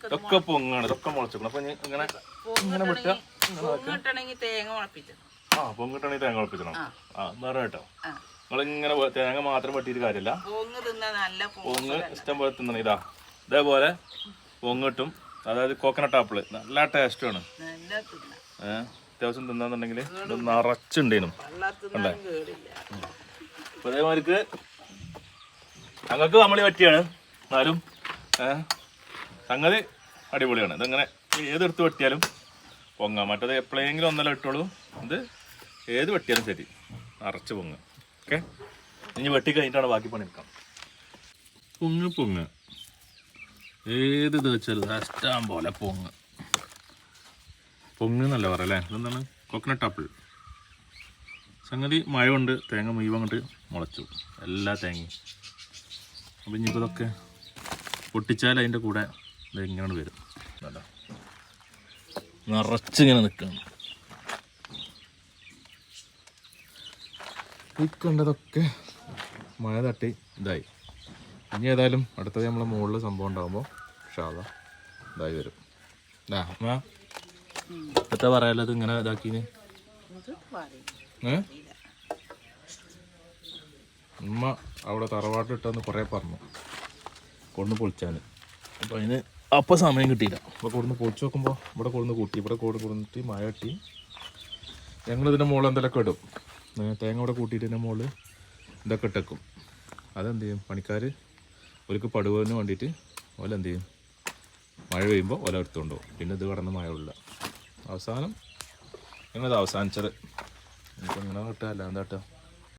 ഇതൊക്കെ പൊങ്ങാണ്, ഇതൊക്കെ മുളച്ചേക്കണം. അപ്പൊ ഇങ്ങനെ ഇങ്ങനെ വിട്ടാ പൊങ്ങിട്ടണെങ്കിൽ തേങ്ങ മുളപ്പിച്ചു. പൊങ്ങിട്ടാണെങ്കിൽ തേങ്ങ മുളപ്പിച്ചണം. വേറെ കേട്ടോ, നിങ്ങളിങ്ങനെ തേങ്ങ മാത്രം വെട്ടിയിട്ട് കാര്യമില്ല. പൊങ്ങ് ഇഷ്ടം പോലെ തിന്നണം. ഇതേപോലെ പൊങ്ങിട്ടും, അതായത് കോക്കനട്ട് ആപ്പിള് നല്ല ടേസ്റ്റാണ്. അത്യാവശ്യം തിന്നാന്നുണ്ടെങ്കിൽ ഇത് നിറച്ചുണ്ടേനും അല്ലേ. അപ്പൊ അതേമാതിരിക്ക് ഞങ്ങൾക്ക് നമ്മളി പറ്റിയാണ്. എന്നാലും സംഗതി അടിപൊളിയാണ്. ഇതങ്ങനെ ഏതെടുത്ത് വെട്ടിയാലും പൊങ്ങാം. മറ്റേത് എപ്പോഴെങ്കിലും ഒന്നല്ല ഇട്ടോളൂ. ഇത് ഏത് വെട്ടിയാലും ശരി നിറച്ച് പൊങ്ങ്. ഓക്കെ, ഇനി വെട്ടി കഴിഞ്ഞിട്ടാണ് ബാക്കി പണിയെടുക്കാം. പൊങ്ങ് ഏത് ഇത് വെച്ചാലും ഇഷ്ടം പോലെ പൊങ്ങ് എന്നല്ല പറയാം അല്ലേ. ഇതെന്താണ്? Coconut apple. സംഗതി മഴ കൊണ്ട് തേങ്ങ മുഴുവൻ കൊണ്ട് മുളച്ചു, എല്ലാ തേങ്ങയും. അപ്പം ഇനിയിപ്പോൾ ഇതൊക്കെ പൊട്ടിച്ചാൽ അതിൻ്റെ കൂടെ ഇത് ഇങ്ങനെ വരും. അല്ല, നിറച്ചിങ്ങനെ നിൽക്കണം. ഈ കണ്ടതൊക്കെ മഴ തട്ടി ഇതായി. ഇനി ഏതായാലും അടുത്തത് നമ്മളെ മുകളിൽ സംഭവം ഉണ്ടാകുമ്പോൾ ഇതായി വരും. ഇപ്പത്തെ പറയാലത് ഇങ്ങനെ ഇതാക്കിന് ഉമ്മ അവിടെ തറവാട്ടിട്ടെന്ന് കുറേ പറഞ്ഞു കൊണ്ടു പൊളിച്ചാൽ. അപ്പോൾ അതിന് അപ്പം സമയം കിട്ടിയില്ല. അപ്പോൾ കൊടുന്ന് പൊളിച്ച് നോക്കുമ്പോൾ ഇവിടെ കൊടുന്ന് കൂട്ടി, ഇവിടെ കൊടുന്നിട്ട് മഴ കെട്ടി. ഞങ്ങളിതിൻ്റെ മുകളിൽ എന്തെങ്കിലുമൊക്കെ ഇടും. തേങ്ങ ഇവിടെ കൂട്ടിയിട്ട് ഇതിൻ്റെ മുകളിൽ ഇതൊക്കെ ഇട്ടേക്കും. അതെന്ത് ചെയ്യും പണിക്കാർ ഒരിക്കൽ പടുവിന് വേണ്ടിയിട്ട് ഓല എന്ത് ചെയ്യും, മഴ പെയ്യുമ്പോൾ ഓല എടുത്തുകൊണ്ടോ. പിന്നെ ഇത് കടന്ന് മഴ ഉള്ള അവസാനം ഞങ്ങളിത് അവസാനിച്ചത്. ഇനിയിപ്പോൾ ഇങ്ങനെ കിട്ടുക അല്ല എന്താ കേട്ടോ.